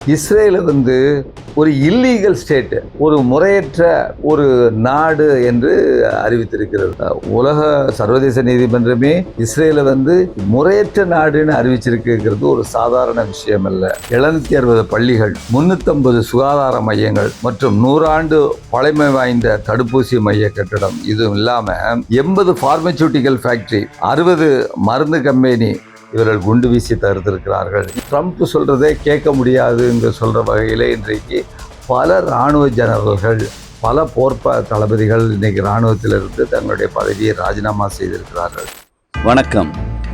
Israel ஒரு illegal state, ஒரு முறையற்ற ஒரு நாடு என்று அறிவித்திருக்கிறது. உலக சர்வதேச நீதிமன்றமே இஸ்ரேலை முறையற்ற நாடுன்னு அறிவிச்சிருக்கிறது ஒரு சாதாரண விஷயம் அல்ல. 760 பள்ளிகள், 350 சுகாதார மையங்கள் மற்றும் 100 ஆண்டு பழமை வாய்ந்த தடுப்பூசி மைய கட்டடம், இதுவும் இல்லாம 80 பார்மசூட்டிக்கல் ஃபேக்டரி, 60 மருந்து கம்பெனி இவர்கள் குண்டு வீசி தடுத்திருக்கிறார்கள். ட்ரம்ப் சொல்றதே கேட்க முடியாது என்று சொல்ற வகையிலே இன்றைக்கு பல இராணுவ ஜெனரல்கள், பல போர்ப்ப தளபதிகள் இன்னைக்கு இராணுவத்திலிருந்து தங்களுடைய பதவியை ராஜினாமா செய்திருக்கிறார்கள். வணக்கம்,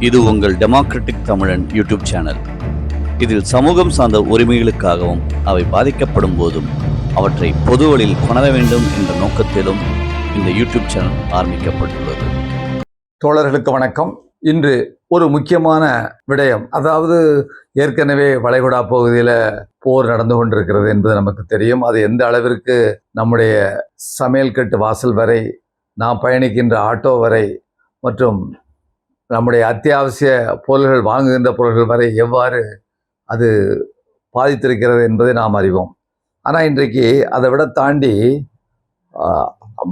இது உங்கள் டெமோக்ராட்டிக் தமிழன் யூடியூப் சேனல். இதில் சமூகம் சார்ந்த உரிமைகளுக்காகவும் அவை பாதிக்கப்படும் போதும் அவற்றை பொதுவெளியில் கொணர வேண்டும் என்ற நோக்கத்திலும் இந்த யூடியூப் சேனல் ஆரம்பிக்கப்பட்டுள்ளது. தோழர்களுக்கு வணக்கம். இன்று ஒரு முக்கியமான விடயம், அதாவது ஏற்கனவே வளைகுடா பகுதியில் போர் நடந்து கொண்டிருக்கிறது என்பது நமக்கு தெரியும். அது எந்த அளவிற்கு நம்முடைய சமையல் கட்டு வாசல் வரை, நாம் பயணிக்கின்ற ஆட்டோ வரை மற்றும் நம்முடைய அத்தியாவசிய பொருள்கள், வாங்குகின்ற பொருள்கள் வரை எவ்வாறு அது பாதித்திருக்கிறது என்பதை நாம் அறிவோம். ஆனால் இன்றைக்கு அதை விட தாண்டி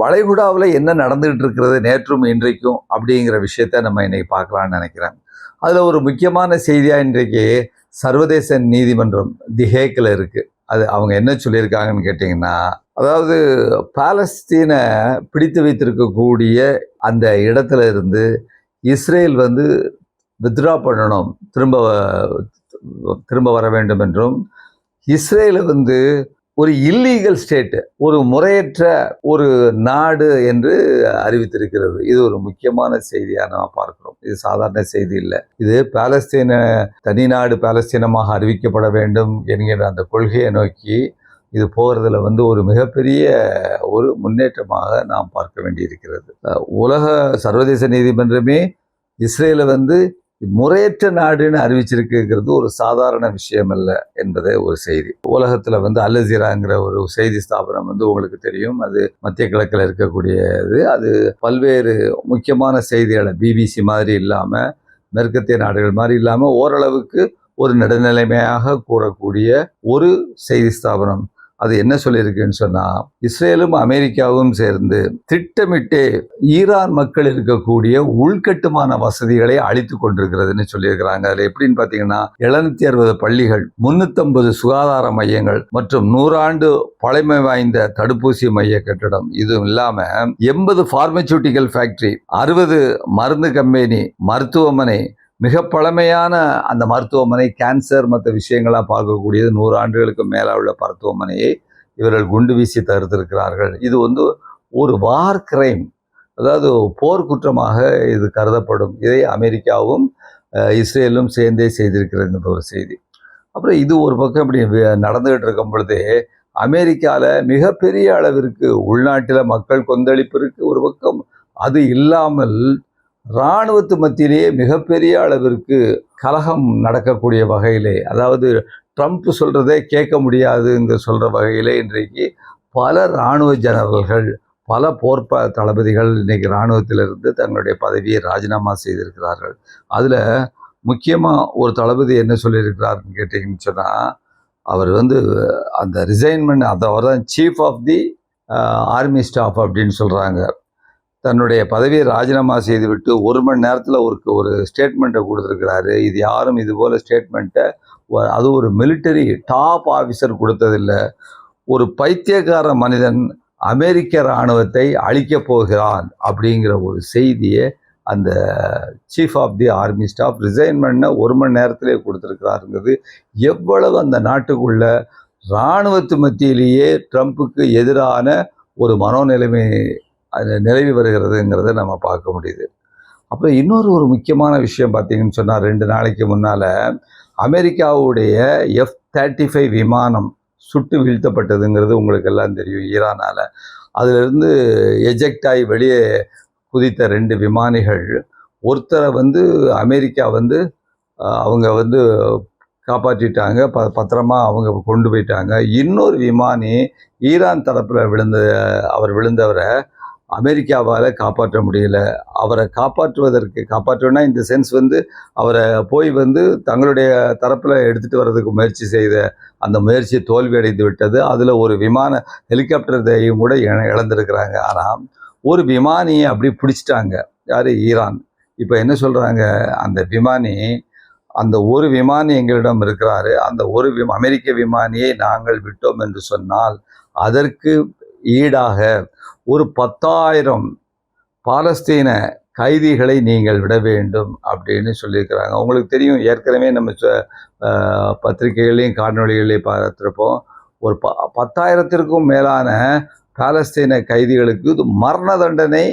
வளைகுடாவில் என்ன நடந்துகிட்டு இருக்கிறது நேற்றும் இன்றைக்கும் அப்படிங்கிற விஷயத்த நம்ம இன்னைக்கு பார்க்கலான்னு நினைக்கிறேன். அதில் ஒரு முக்கியமான செய்தியாக இன்றைக்கு சர்வதேச நீதிமன்றம் தி ஹேக்கில் இருக்குது. அது அவங்க என்ன சொல்லியிருக்காங்கன்னு கேட்டிங்கன்னா, அதாவது பாலஸ்தீனை பிடித்து வைத்திருக்கக்கூடிய அந்த இடத்துல இருந்து இஸ்ரேல் வித்ட்ரா பண்ணணும், திரும்ப வர வேண்டும் என்றும், இஸ்ரேலை ஒரு இல்லீகல் ஸ்டேட், ஒரு முறையற்ற ஒரு நாடு என்று அறிவித்திருக்கிறது. இது ஒரு முக்கியமான செய்தியாக நாம் பார்க்கிறோம். இது சாதாரண செய்தி இல்லை. இது பாலஸ்தீன தனி நாடு பாலஸ்தீனமாக அறிவிக்கப்பட வேண்டும் என்கிற அந்த கொள்கையை நோக்கி இது போகிறதுல ஒரு மிகப்பெரிய ஒரு முன்னேற்றமாக நாம் பார்க்க வேண்டியிருக்கிறது. உலக சர்வதேச நீதிமன்றமே இஸ்ரேலை முறையற்ற நாடுன்னு அறிவிச்சிருக்கிறது ஒரு சாதாரண விஷயம் அல்ல என்பதே ஒரு செய்தி. உலகத்தில் அல் ஜஸீராங்கிற ஒரு செய்தி ஸ்தாபனம் உங்களுக்கு தெரியும். அது மத்திய கிழக்கில் இருக்கக்கூடியது. அது பல்வேறு முக்கியமான செய்திகளை பிபிசி மாதிரி இல்லாமல், மேற்கத்திய நாடுகள் மாதிரி இல்லாமல், ஓரளவுக்கு ஒரு நடுநிலைமையாக கூறக்கூடிய ஒரு செய்தி ஸ்தாபனம். அது என்ன சொல்லியிருக்குன்னு சொன்னால், இஸ்ரேலும் அமெரிக்காவும் சேர்ந்து திட்டமிட்டே ஈரான் மக்கள் இருக்கக்கூடிய உள்கட்டுமான வசதிகளை அழித்து கொண்டிருக்கிறதுன்னு சொல்லியிருக்கிறாங்க. அதில் எப்படின்னு பார்த்தீங்கன்னா, 760 பள்ளிகள், 350 சுகாதார மையங்கள் மற்றும் 100 ஆண்டு பழமை வாய்ந்த தடுப்பூசி மைய கட்டடம், இதுவும் இல்லாமல் 80 பார்மசூட்டிக்கல் ஃபேக்டரி, 60 மருந்து கம்பெனி, மருத்துவமனை, மிக பழமையான அந்த மருத்துவமனை, கேன்சர் மற்ற விஷயங்களாக பார்க்கக்கூடியது, 100 ஆண்டுகளுக்கு மேலே உள்ள மருத்துவமனையை இவர்கள் குண்டு வீசி தடுத்திருக்கிறார்கள். இது ஒரு வார் கிரைம், அதாவது போர் குற்றமாக இது கருதப்படும். இதை அமெரிக்காவும் இஸ்ரேலும் சேர்ந்தே செய்திருக்கிறது ஒரு செய்தி. அப்புறம் இது ஒரு பக்கம் இப்படி நடந்துகிட்டு இருக்கும் பொழுதே, அமெரிக்காவில் மிகப்பெரிய அளவிற்கு உள்நாட்டில் மக்கள் கொந்தளிப்பு இருக்குது ஒரு பக்கம். அது இல்லாமல் இராணுவத்து மத்தியிலேயே மிகப்பெரிய அளவிற்கு கலகம் நடக்கக்கூடிய வகையிலே, அதாவது ட்ரம்ப் சொல்றதே கேட்க முடியாதுங்க சொல்ற வகையிலே இன்றைக்கு பல இராணுவ ஜெனரல்கள், பல போர்ப்ப தளபதிகள் இன்னைக்கு இராணுவத்திலிருந்து தங்களுடைய பதவியை ராஜினாமா செய்திருக்கிறார்கள். அதில் முக்கியமாக ஒரு தளபதி என்ன சொல்லியிருக்கிறாருன்னு கேட்டிங்கன்னு சொன்னால், அவர் அந்த ரிசைன்மெண்ட், அவர் தான் chief of the army staff அப்படின்னு சொல்கிறாங்க. தன்னுடைய பதவியை ராஜினாமா செய்துவிட்டு 1 மணி நேரத்தில் ஒரு ஸ்டேட்மெண்ட்டை கொடுத்துருக்கிறாரு. இது யாரும் இதுபோல் ஸ்டேட்மெண்ட்டை, அது ஒரு மிலிட்டரி டாப் ஆஃபீஸர் கொடுத்ததில்லை. ஒரு பைத்தியக்கார மனிதன் அமெரிக்க இராணுவத்தை அழிக்கப் போகிறான் அப்படிங்கிற ஒரு செய்தியை அந்த chief of the army staff ரிசைன்மெண்ட்டை 1 மணி நேரத்திலே கொடுத்துருக்கிறாருங்கிறது எவ்வளவு அந்த நாட்டுக்குள்ள இராணுவத்து மத்தியிலேயே ட்ரம்ப்புக்கு எதிரான ஒரு மனோநிலைமை அது நிலவி வருகிறதுங்கிறத நம்ம பார்க்க முடியுது. அப்புறம் இன்னொரு முக்கியமான விஷயம் பார்த்தீங்கன்னு சொன்னால், 2 நாளைக்கு முன்னால் அமெரிக்காவுடைய F-35 விமானம் சுட்டு வீழ்த்தப்பட்டதுங்கிறது உங்களுக்கு எல்லாம் தெரியும் ஈரானால். அதிலிருந்து எஜெக்ட் ஆகி வெளியே குதித்த 2 விமானிகள், ஒருத்தரை அமெரிக்கா அவங்க காப்பாற்றிட்டாங்க, பத்திரமா அவங்க கொண்டு போயிட்டாங்க. இன்னொரு விமானி ஈரான் தரப்பில் அவர் விழுந்தவரை அமெரிக்காவால் காப்பாற்ற முடியல. அவரை காப்பாற்றுவதுனா இந்த சென்ஸ் வந்து அவரை போய் வந்து தங்களுடைய தரப்பில் எடுத்துகிட்டு வர்றதுக்கு முயற்சி செய்த அந்த முயற்சி தோல்வி அடைந்து விட்டது. அதில் ஒரு ஹெலிகாப்டர் தையும் கூட இழந்திருக்கிறாங்க. ஆனால் ஒரு விமானியை அப்படி பிடிச்சிட்டாங்க. யார்? ஈரான். இப்போ என்ன சொல்கிறாங்க, அந்த ஒரு விமானி எங்களிடம் இருக்கிறாரு, அந்த ஒரு அமெரிக்க விமானியை நாங்கள் விட்டோம் என்று சொன்னால் அதற்கு ஈடாக ஒரு 10,000 பாலஸ்தீன கைதிகளை நீங்கள் விட வேண்டும் அப்படின்னு சொல்லியிருக்கிறாங்க. உங்களுக்கு தெரியும், ஏற்கனவே நம்ம பத்திரிகைகளையும் காணொலிகளையும் பார்த்துருப்போம். ஒரு 10,000த்திற்கும் மேலான பாலஸ்தீன கைதிகளுக்கு மரண தண்டனை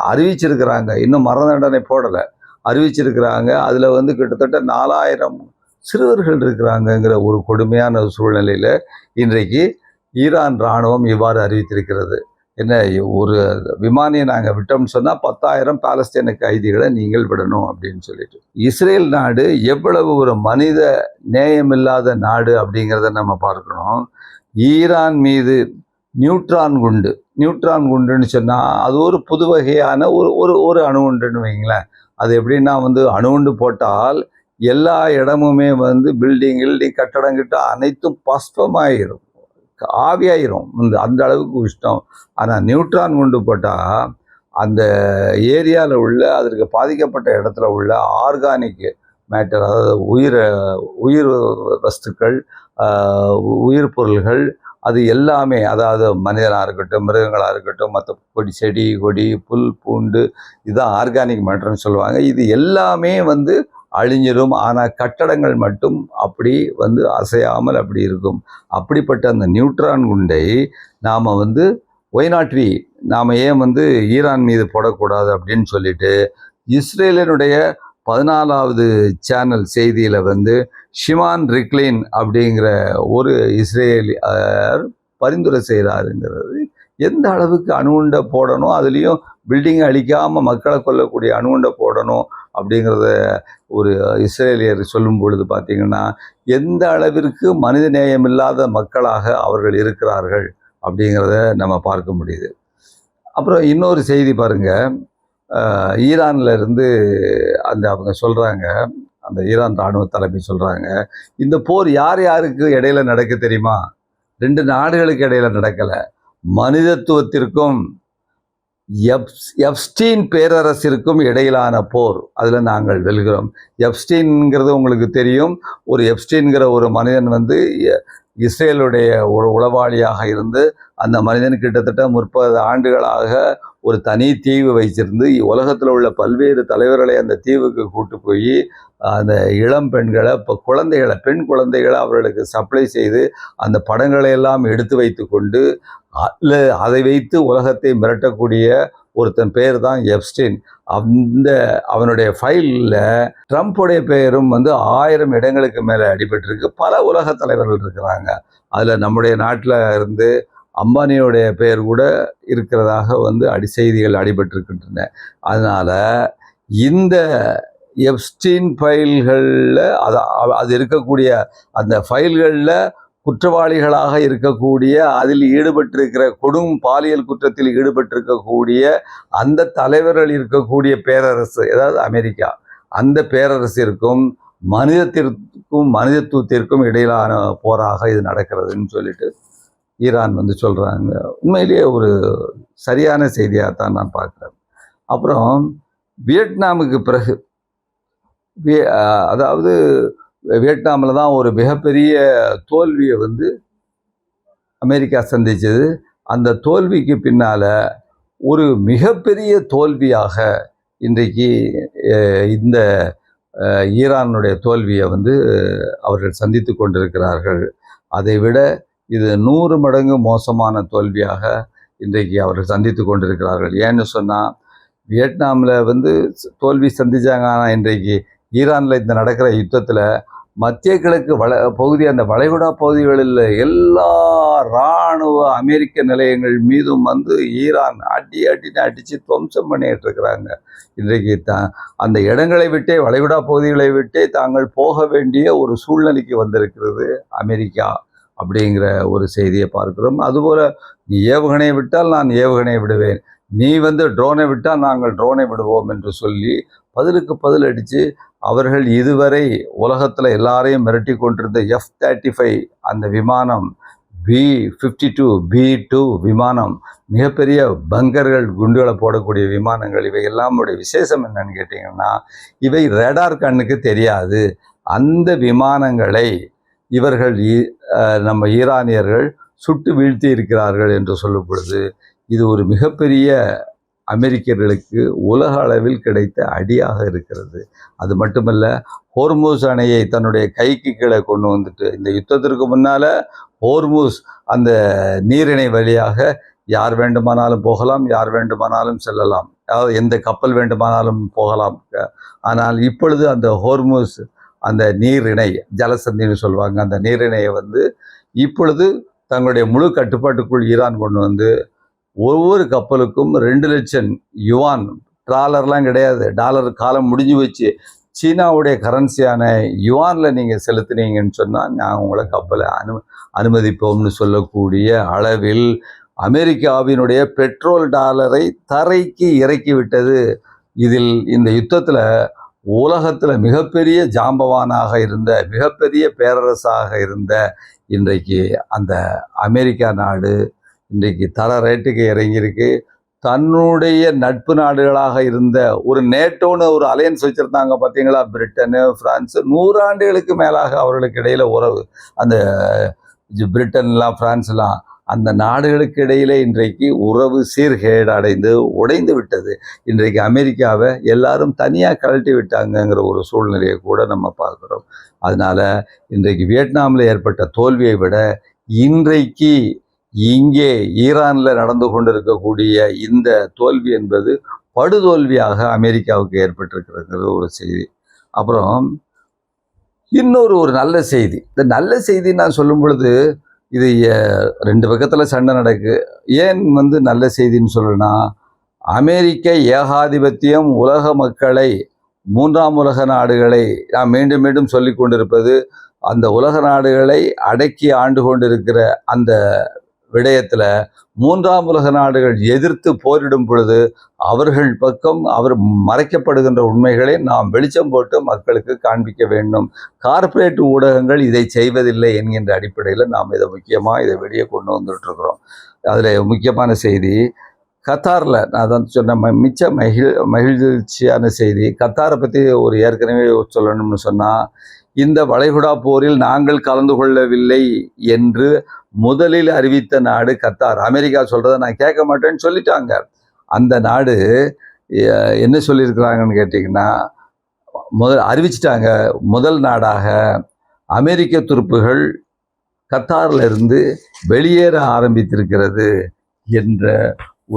அறிவிச்சிருக்கிறாங்க. இன்னும் மரண தண்டனை போடலை, அறிவிச்சிருக்கிறாங்க. அதில் வந்து கிட்டத்தட்ட 4,000 சிறுவர்கள் இருக்கிறாங்கங்கிற ஒரு கொடுமையான சூழ்நிலையில் இன்றைக்கு ஈரான் இராணுவம் இவ்வாறு அறிவித்திருக்கிறது. என்ன, ஒரு விமானியை நாங்கள் விட்டோம்னு சொன்னால் 10,000 பாலஸ்தீன கைதிகளை நீங்கள் விடணும் அப்படின்னு சொல்லிட்டு. இஸ்ரேல் நாடு எவ்வளவு ஒரு மனித நேயமில்லாத நாடு அப்படிங்கிறத நம்ம பார்க்கணும். ஈரான் மீது நியூட்ரான் குண்டுன்னு சொன்னால் அது ஒரு புது வகையான ஒரு அணுகுண்டுன்னு வைங்களேன். அது எப்படின்னா வந்து அணுகுண்டு போட்டால் எல்லா இடமுமே வந்து பில்டிங் கட்டடங்கிட்ட அனைத்தும் பஸ்பமாயிரும், ஆவியாயிரும். அந்த அளவுக்கு உஷ்டம். ஆனால் நியூட்ரான் குண்டு போட்டால் அந்த ஏரியாவில் உள்ள அதற்கு பாதிக்கப்பட்ட இடத்துல உள்ள ஆர்கானிக் மேட்டர், அதாவது உயிர் வஸ்துக்கள், உயிர் பொருள்கள், அது எல்லாமே, அதாவது மனிதனாக இருக்கட்டும், மிருகங்களாக இருக்கட்டும், மற்ற செடி கொடி புல் பூண்டு, இதுதான் ஆர்கானிக் மேட்டர்னு சொல்லுவாங்க. இது எல்லாமே வந்து அழிஞ்சிடும். ஆனால் கட்டடங்கள் மட்டும் அப்படி வந்து அசையாமல் அப்படி இருக்கும். அப்படிப்பட்ட அந்த நியூட்ரான் குண்டை நாம் வந்து ஒய்நாட்வி நாம் ஏன் வந்து ஈரான் மீது போடக்கூடாது அப்படின்னு சொல்லிட்டு இஸ்ரேலினுடைய 14வது சேனல் செய்தியில் வந்து ஷிமான் ரிக்லின் அப்படிங்கிற ஒரு இஸ்ரேலியர் பரிந்துரை செய்கிறாருங்கிறது. எந்த அளவுக்கு அணுகுண்டை போடணும், அதுலேயும் பில்டிங்கை அழிக்காமல் மக்களை கொல்லக்கூடிய அணுகுண்டை போடணும் அப்படிங்கிறத ஒரு இஸ்ரேலியர் சொல்லும் பொழுது பார்த்திங்கன்னா எந்த அளவிற்கு மனித நேயமில்லாத மக்களாக அவர்கள் இருக்கிறார்கள் அப்படிங்கிறத நம்ம பார்க்க முடியுது. அப்புறம் இன்னொரு செய்தி பாருங்கள், ஈரானில் இருந்து அவங்க சொல்கிறாங்க, அந்த ஈரான் இராணுவ தலைமை சொல்கிறாங்க, இந்த போர் யாருக்கு இடையில நடக்க தெரியுமா? 2 நாடுகளுக்கு இடையில நடக்கலை, மனிதத்துவத்திற்கும் எப்ஸ்டீன் பேரரசிற்கும் இடையிலான போர். அதில் நாங்கள் வெல்கிறோம். எப்ஸ்டீன்ங்கிறது உங்களுக்கு தெரியும், ஒரு எப்ஸ்டீன்கிற ஒரு மனிதன் வந்து இஸ்ரேலுடைய ஒரு உளவாளியாக இருந்து அந்த மனிதன் கிட்டத்தட்ட 30 ஆண்டுகளாக ஒரு தனி தீவு வைச்சிருந்து உலகத்தில் உள்ள பல்வேறு தலைவர்களை அந்த தீவுக்கு கூட்டு போய் அந்த இளம் பெண்களை, பெண் குழந்தைகளை அவர்களுக்கு சப்ளை செய்து அந்த படங்களை எல்லாம் எடுத்து வைத்து கொண்டு அதை வைத்து உலகத்தை மிரட்டக்கூடிய ஒருத்தன் பேர் தான் எப்ஸ்டீன். அவனுடைய ஃபைலில் ட்ரம்ப்புடைய பெயரும் வந்து 1000 இடங்களுக்கு மேலே அடிபட்டிருக்கு. பல உலக தலைவர்கள் இருக்கிறாங்க. அதில் நம்முடைய நாட்டில் இருந்து அம்பானியோடைய பெயர் கூட இருக்கிறதாக வந்து செய்திகள் அடிபட்டிருக்கின்றன. அதனால் இந்த எப்ஸ்டீன் ஃபைல்களில் அது இருக்கக்கூடிய அந்த ஃபைல்களில் குற்றவாளிகளாக இருக்கக்கூடிய, அதில் ஈடுபட்டிருக்கிற பாலியல் குற்றத்தில் ஈடுபட்டிருக்கக்கூடிய அந்த தலைவர்கள் இருக்கக்கூடிய பேரரசு, அதாவது அமெரிக்கா, அந்த பேரரசிற்கும் மனிதத்துவத்திற்கும் இடையிலான போராக இது நடக்கிறதுன்னு சொல்லிட்டு ஈரான் வந்து சொல்கிறாங்க. உண்மையிலேயே ஒரு சரியான செய்தியாக தான் நான் பார்க்குறேன். அப்புறம் வியட்நாமுக்கு பிறகு, அதாவது வியட்நாமில் தான் ஒரு மிகப்பெரிய தோல்வியை வந்து அமெரிக்கா சந்தித்தது. அந்த தோல்விக்கு பின்னால் ஒரு மிகப்பெரிய தோல்வியாக இன்றைக்கு இந்த ஈரானுடைய தோல்வியை வந்து அவர்கள் சந்தித்து கொண்டிருக்கிறார்கள். அதைவிட இது 100 மடங்கு மோசமான தோல்வியாக இன்றைக்கு அவர்கள் சந்தித்து கொண்டிருக்கிறார்கள். ஏன்னு சொன்னால் வியட்நாமில் வந்து தோல்வி சந்தித்தாங்க. ஆனால் இன்றைக்கு ஈரானில் இந்த நடக்கிற யுத்தத்தில் மத்திய கிழக்கு பகுதி, அந்த வளைகுடா பகுதிகளில் எல்லா இராணுவ அமெரிக்க நிலையங்கள் மீதும் வந்து ஈரான் அடித்து துவம்சம் பண்ணிட்டு இருக்கிறாங்க. இன்றைக்கு அந்த இடங்களை விட்டே, வளைகுடா பகுதிகளை விட்டே தாங்கள் போக வேண்டிய ஒரு சூழ்நிலைக்கு வந்திருக்கிறது அமெரிக்கா அப்படிங்கிற ஒரு செய்தியை பார்க்கிறோம். அதுபோல் நீ ஏவுகணையை விட்டால் நான் ஏவுகணையை விடுவேன், நீ வந்து ட்ரோனை விட்டால் நாங்கள் ட்ரோனை விடுவோம் என்று சொல்லி பதிலுக்கு பதில் அடித்து அவர்கள் இதுவரை உலகத்தில் எல்லாரையும் மிரட்டி கொண்டிருந்த F-35 அந்த விமானம், B-52 B-2 விமானம், மிகப்பெரிய பங்கர்கள் குண்டுகளை போடக்கூடிய விமானங்கள், இவை எல்லாமுடைய விசேஷம் என்னன்னு கேட்டிங்கன்னா, இவை ரேடார் கண்ணுக்கு தெரியாது. அந்த விமானங்களை இவர்கள் நம்ம ஈரானியர்கள் சுட்டு வீழ்த்தி இருக்கிறார்கள் என்று சொல்லும் பொழுது இது ஒரு மிகப்பெரிய அமெரிக்கர்களுக்கு உலக அளவில் கிடைத்த அடியாக இருக்கிறது. அது மட்டுமல்ல, ஹோர்மூஸ் அணையை தன்னுடைய கைக்கு கீழே கொண்டு வந்துட்டு, இந்த யுத்தத்திற்கு முன்னால் ஹோர்மூஸ் அந்த நீரிணை வழியாக யார் வேண்டுமானாலும் போகலாம், யார் வேண்டுமானாலும் செல்லலாம், அதாவது எந்த கப்பல் வேண்டுமானாலும் போகலாம். ஆனால் இப்பொழுது அந்த ஹோர்மூஸ் அந்த நீரிணை, ஜலசந்தின்னு சொல்லுவாங்க, அந்த நீரிணையை வந்து இப்பொழுது தங்களுடைய முழு கட்டுப்பாட்டுக்குள் ஈரான் கொண்டு வந்து ஒவ்வொரு கப்பலுக்கும் 2 லட்சம் யுவான், டாலர்லாம் கிடையாது, டாலர் காலம் முடிஞ்சு வச்சு, சீனாவுடைய கரன்சியான யுவானில் நீங்கள் செலுத்துனீங்கன்னு சொன்னால் நான் உங்களை கப்பலை அனுமதிப்போம்னு சொல்லக்கூடிய அளவில் அமெரிக்காவினுடைய பெட்ரோல் டாலரை தரைக்கு இறக்கி விட்டது. இதில் இந்த யுத்தத்தில் உலகத்தில் மிகப்பெரிய ஜாம்பவானாக இருந்த, மிகப்பெரிய பேரரசாக இருந்த இன்றைக்கு அந்த அமெரிக்கா நாடு இன்றைக்கு தர ரேட்டுக்கு இறங்கியிருக்கு. தன்னுடைய நட்பு நாடுகளாக இருந்த ஒரு நேட்டோன்னு ஒரு அலையன்ஸ் வச்சுருந்தாங்க பார்த்தீங்களா, பிரிட்டனு பிரான்ஸு, 100 ஆண்டுகளுக்கு மேலாக அவர்களுக்கு இடையில் உறவு, அந்த பிரிட்டன்லாம் பிரான்ஸ்லாம், அந்த நாடுகளுக்கு இடையிலே இன்றைக்கு உறவு சீர்கேடு அடைந்து உடைந்து விட்டது. இன்றைக்கு அமெரிக்காவை எல்லாரும் தனியாக கழட்டி விட்டாங்கங்கிற ஒரு சூழ்நிலையை கூட நம்ம பார்க்குறோம். அதனால் இன்றைக்கு வியட்நாமில் ஏற்பட்ட தோல்வியை விட இன்றைக்கு இங்கே ஈரானில் நடந்து கொண்டிருக்கக்கூடிய இந்த தோல்வி என்பது படுதோல்வியாக அமெரிக்காவுக்கு ஏற்பட்டிருக்கிறது ஒரு செய்தி. அப்புறம் இன்னொரு நல்ல செய்தி, இந்த நல்ல செய்தி நான் சொல்லும் பொழுது இது 2 பக்கத்தில் சண்டை நடக்கு. ஏன் நல்ல செய்தின்னு சொல்லணும்னா, அமெரிக்க ஏகாதிபத்தியம் உலக மக்களை, 3ஆம் உலக நாடுகளை, நான் மீண்டும் மீண்டும் சொல்லி கொண்டிருப்பது, அந்த உலக நாடுகளை அடக்கி ஆண்டு கொண்டிருக்கிற அந்த விடயத்தில் 3ஆம் உலக நாடுகள் எதிர்த்து போரிடும் பொழுது அவர்கள் பக்கம் அவர் மறைக்கப்படுகின்ற உண்மைகளை நாம் வெளிச்சம் போட்டு மக்களுக்கு காண்பிக்க வேண்டும். கார்ப்பரேட் ஊடகங்கள் இதை செய்வதில்லை என்கின்ற அடிப்படையில் நாம் இதை வெளியே கொண்டு வந்துட்டுருக்குறோம். அதில் முக்கியமான செய்தி, கத்தாரில் நான் தான் சொன்ன மகிழ்ச்சியான செய்தி. கத்தாரை பற்றி ஏற்கனவே சொல்லணும்னு சொன்னால், இந்த வளைகுடா போரில் நாங்கள் கலந்து கொள்ளவில்லை என்று முதலில் அறிவித்த நாடு கத்தார். அமெரிக்கா சொல்கிறத நான் கேட்க மாட்டேன்னு சொல்லிட்டாங்க. அந்த நாடு என்ன சொல்லியிருக்கிறாங்கன்னு கேட்டிங்கன்னா, அறிவிச்சிட்டாங்க, முதல் நாடாக அமெரிக்க துருப்புகள் கத்தாரில் இருந்து வெளியேற ஆரம்பித்திருக்கிறது என்ற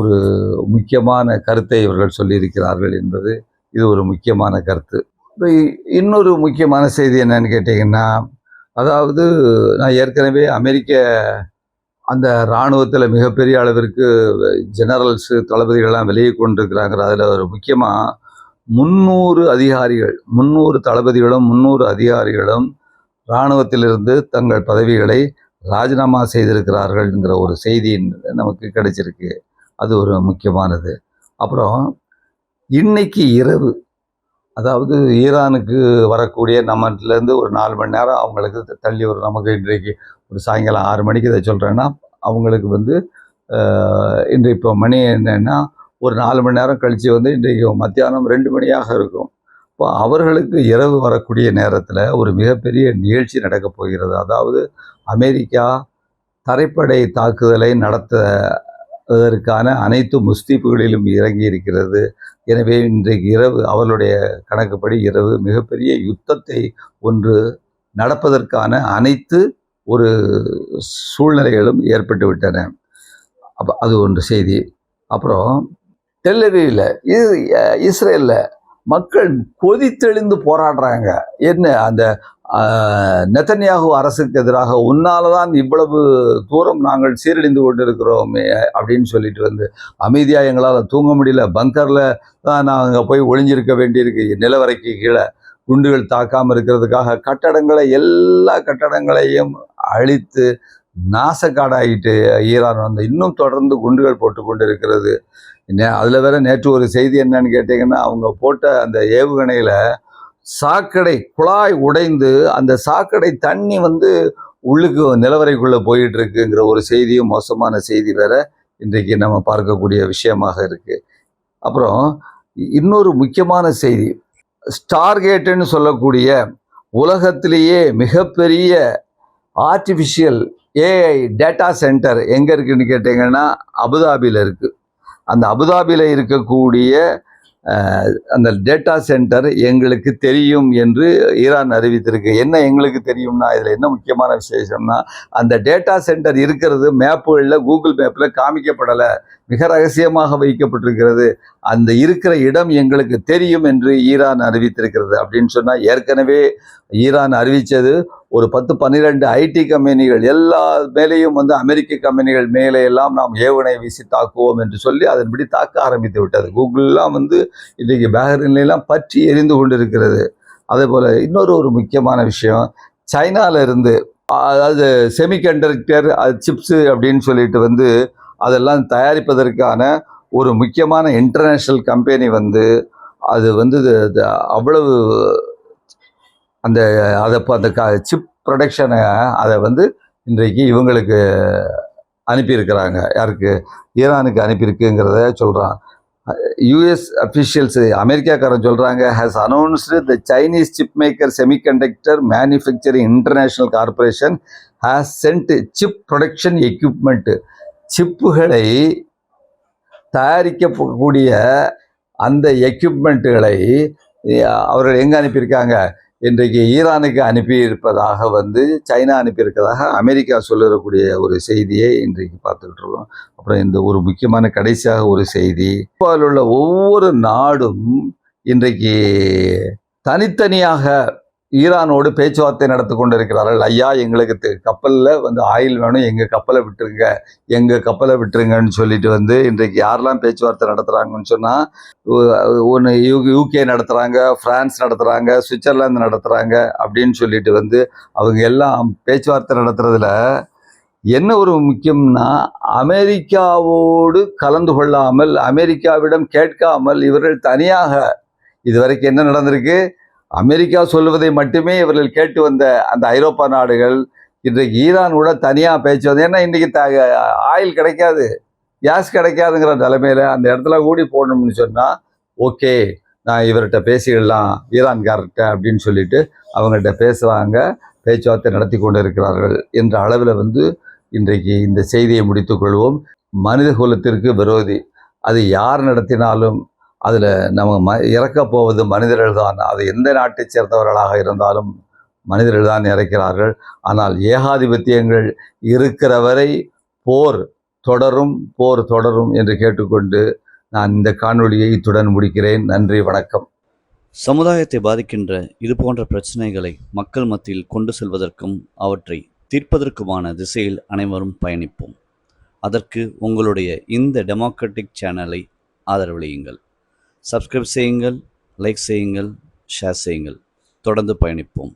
ஒரு முக்கியமான கருத்தை இவர்கள் சொல்லியிருக்கிறார்கள் என்பது இது ஒரு முக்கியமான கருத்து. இன்னொரு முக்கியமான செய்தி என்னன்னு கேட்டிங்கன்னா, அதாவது நான் ஏற்கனவே அமெரிக்க அந்த இராணுவத்தில் மிகப்பெரிய அளவிற்கு ஜெனரல்ஸு, தளபதிகள்லாம் வெளியே கொண்டிருக்கிறாங்க. அதில் ஒரு முக்கியமாக 300 அதிகாரிகள், 300 தளபதிகளும் 300 அதிகாரிகளும் இராணுவத்திலிருந்து தங்கள் பதவிகளை ராஜினாமா செய்திருக்கிறார்கள்ங்கிற ஒரு செய்தி நமக்கு கிடைச்சிருக்கு. அது ஒரு முக்கியமானது. அப்புறம் இன்னைக்கு இரவு, அதாவது ஈரானுக்கு வரக்கூடிய நம்மலேருந்து ஒரு 4 மணி நேரம் அவங்களுக்கு தள்ளி வரும். நமக்கு இன்றைக்கு ஒரு சாயங்காலம் 6 மணிக்கு இதை சொல்கிறேன்னா, அவங்களுக்கு இன்று இப்போ மணி என்னென்னா ஒரு 4 மணி நேரம் கழித்து இன்றைக்கு மத்தியானம் 2 மணியாக இருக்கும். இப்போ அவர்களுக்கு இரவு வரக்கூடிய நேரத்தில் ஒரு மிகப்பெரிய நிகழ்ச்சி நடக்கப் போகிறது. அதாவது அமெரிக்கா தரைப்படை தாக்குதலை நடத்துவதற்கான அனைத்து முஸ்தீப்புகளிலும் இறங்கி இருக்கிறது. எனவே இன்றைக்கு இரவு அவர்களுடைய கணக்குப்படி இரவு மிகப்பெரிய யுத்தத்தை ஒன்று நடப்பதற்கான அனைத்து ஒரு சூழ்நிலைகளும் ஏற்பட்டு விட்டன. அப்போ அது ஒன்று செய்தி. அப்புறம் டெல் அவீவில், இஸ்ரேலில் மக்கள் கொதித்தெழுந்து போராடுறாங்க. என்ன, அந்த நெதன்யாகு அரசுக்கு எதிராக உன்னால தான் இவ்வளவு தூரம் நாங்கள் சீரழிந்து கொண்டிருக்கிறோமே அப்படின்னு சொல்லிட்டு அமைதியாக எங்களால் தூங்க முடியல, பங்கரில் தான் நாங்கள் போய் ஒளிஞ்சிருக்க வேண்டியிருக்கு, நிலவரைக்கு கீழே குண்டுகள் தாக்காமல் இருக்கிறதுக்காக எல்லா கட்டடங்களையும் அழித்து நாசக்காடாகிட்டு ஈரான் இன்னும் தொடர்ந்து குண்டுகள் போட்டு கொண்டு இருக்கிறது. அதில் வேற நேற்று ஒரு செய்தி என்னன்னு கேட்டிங்கன்னா, அவங்க போட்ட அந்த ஏவுகணையில் சாக்கடை குழாய் உடைந்து அந்த சாக்கடை தண்ணி வந்து உள்ளுக்கு நிலவரைக்குள்ளே போயிட்டு இருக்குங்கிற ஒரு செய்தியும் மோசமான செய்தி வேற இன்றைக்கு நம்ம பார்க்கக்கூடிய விஷயமாக இருக்குது. அப்புறம் இன்னொரு முக்கியமான செய்தி, ஸ்டார்கேட்டுன்னு சொல்லக்கூடிய உலகத்திலேயே மிகப்பெரிய ஆர்டிஃபிஷியல் ஏஐ டேட்டா சென்டர் எங்கே இருக்குதுன்னு கேட்டிங்கன்னா அபுதாபியில் இருக்குது. அந்த அபுதாபியில் இருக்கக்கூடிய அந்த டேட்டா சென்டர் எங்களுக்கு தெரியும் என்று ஈரான் அறிவித்திருக்கு. என்ன எங்களுக்கு தெரியும்னா, இதில் என்ன முக்கியமான விசேஷம்னா, அந்த டேட்டா சென்டர் இருக்கிறது மேப்புகளில் கூகுள் மேப்பில் காமிக்கப்படலை, மிக ரகசியமாக வைக்கப்பட்டிருக்கிறது. அந்த இருக்கிற இடம் எங்களுக்கு தெரியும் என்று ஈரான் அறிவித்திருக்கிறது. அப்படின்னு சொன்னால் ஏற்கனவே ஈரான் அறிவித்தது ஒரு 10-12 ஐடி கம்பெனிகள் எல்லா மேலேயும் வந்து அமெரிக்க கம்பெனிகள் மேலே எல்லாம் நாம் ஏவுகணை வீசி தாக்குவோம் என்று சொல்லி அதன்படி தாக்க ஆரம்பித்து விட்டது. கூகுள்லாம் வந்து இன்றைக்கு பேஹ்ரைன்லாம் பற்றி எரிந்து கொண்டிருக்கிறது. அதே போல் இன்னொரு முக்கியமான விஷயம், சைனாவில் இருந்து அதாவது செமிகண்டக்டர் சிப்ஸு அப்படின்னு சொல்லிட்டு வந்து அதெல்லாம் தயாரிப்பதற்கான ஒரு முக்கியமான இன்டர்நேஷ்னல் கம்பெனி வந்து அது வந்து அவ்வளவு அந்த சிப் ப்ரொடக்ஷனை அதை வந்து இன்றைக்கு இவங்களுக்கு அனுப்பியிருக்கிறாங்க. யாருக்கு? ஈரானுக்கு அனுப்பியிருக்குங்கிறத சொல்கிறான். யூஎஸ் அஃபிஷியல்ஸ், அமெரிக்காக்காரன் சொல்கிறாங்க, has announced the Chinese chip maker semiconductor manufacturing international corporation has sent chip production equipment. சிப்புகளை தயாரிக்கக்கூடிய அந்த எக்யூப்மெண்ட்டுகளை அவர்கள் எங்கே அனுப்பியிருக்காங்க? இன்றைக்கு ஈரானுக்கு அனுப்பியிருப்பதாக வந்து சைனா அனுப்பியிருப்பதாக அமெரிக்கா சொல்லக்கூடிய ஒரு செய்தியை இன்றைக்கு பார்த்துக்கிட்டு இருக்கோம். அப்புறம் இந்த ஒரு முக்கியமான கடைசியாக ஒரு செய்தி, அதில் உள்ள ஒவ்வொரு நாடும் இன்றைக்கு தனித்தனியாக ஈரானோடு பேச்சுவார்த்தை நடத்தி கொண்டு இருக்கிறார்கள். ஐயா, எங்களுக்கு கப்பலில் வந்து ஆயில் வேணும், எங்கள் கப்பலை விட்டுருங்கன்னு சொல்லிட்டு வந்து இன்றைக்கு யாரெல்லாம் பேச்சுவார்த்தை நடத்துகிறாங்கன்னு சொன்னால், ஒன்று யூகே நடத்துகிறாங்க, ஃப்ரான்ஸ் நடத்துகிறாங்க, சுவிட்சர்லாந்து நடத்துகிறாங்க அப்படின்னு சொல்லிட்டு வந்து அவங்க எல்லாம் பேச்சுவார்த்தை நடத்துறதுல என்ன ஒரு முக்கியம்னா, அமெரிக்காவோடு கலந்து கொள்ளாமல், அமெரிக்காவிடம் கேட்காமல் இவர்கள் தனியாக இதுவரைக்கும் என்ன நடந்திருக்கு? அமெரிக்கா சொல்வதை மட்டுமே இவர்கள் கேட்டு வந்த அந்த ஐரோப்பா நாடுகள் இன்றைக்கு ஈரான் கூட தனியாக பேச்சு வந்து, ஏன்னா இன்றைக்கி ஆயில் கிடைக்காது, கேஸ் கிடைக்காதுங்கிற நிலைமையில் அந்த இடத்துல கூடி போடணும்னு சொன்னால், ஓகே நான் இவர்கிட்ட பேசிடலாம் ஈரான்கார்கிட்ட அப்படின்னு சொல்லிட்டு அவங்கள்ட்ட பேசுகிறாங்க, பேச்சுவார்த்தை நடத்தி கொண்டு இருக்கிறார்கள் என்ற அளவில் வந்து இன்றைக்கு இந்த செய்தியை முடித்துக்கொள்வோம். மனித குலத்திற்கு விரோதி, அது யார் நடத்தினாலும் அதில் நம்ம இறக்கப் போவது மனிதர்கள் தான். அது எந்த நாட்டை சேர்ந்தவர்களாக இருந்தாலும் மனிதர்கள் தான் இறக்கிறார்கள். ஆனால் ஏகாதிபத்தியங்கள் இருக்கிற வரை போர் தொடரும் என்று கேட்டுக்கொண்டு நான் இந்த காணொளியை இத்துடன் முடிக்கிறேன். நன்றி, வணக்கம். சமுதாயத்தை பாதிக்கின்ற இது போன்ற பிரச்சனைகளை மக்கள் மத்தியில் கொண்டு செல்வதற்கும் அவற்றை தீர்ப்பதற்குமான திசையில் அனைவரும் பயணிப்போம். அதற்கு உங்களுடைய இந்த டெமோக்ராட்டிக் சேனலை ஆதரவளியுங்கள். சப்ஸ்கிரைப் செய்யுங்கள், லைக் செய்யுங்கள், ஷேர் செய்யுங்கள். தொடர்ந்து பயணிப்போம்.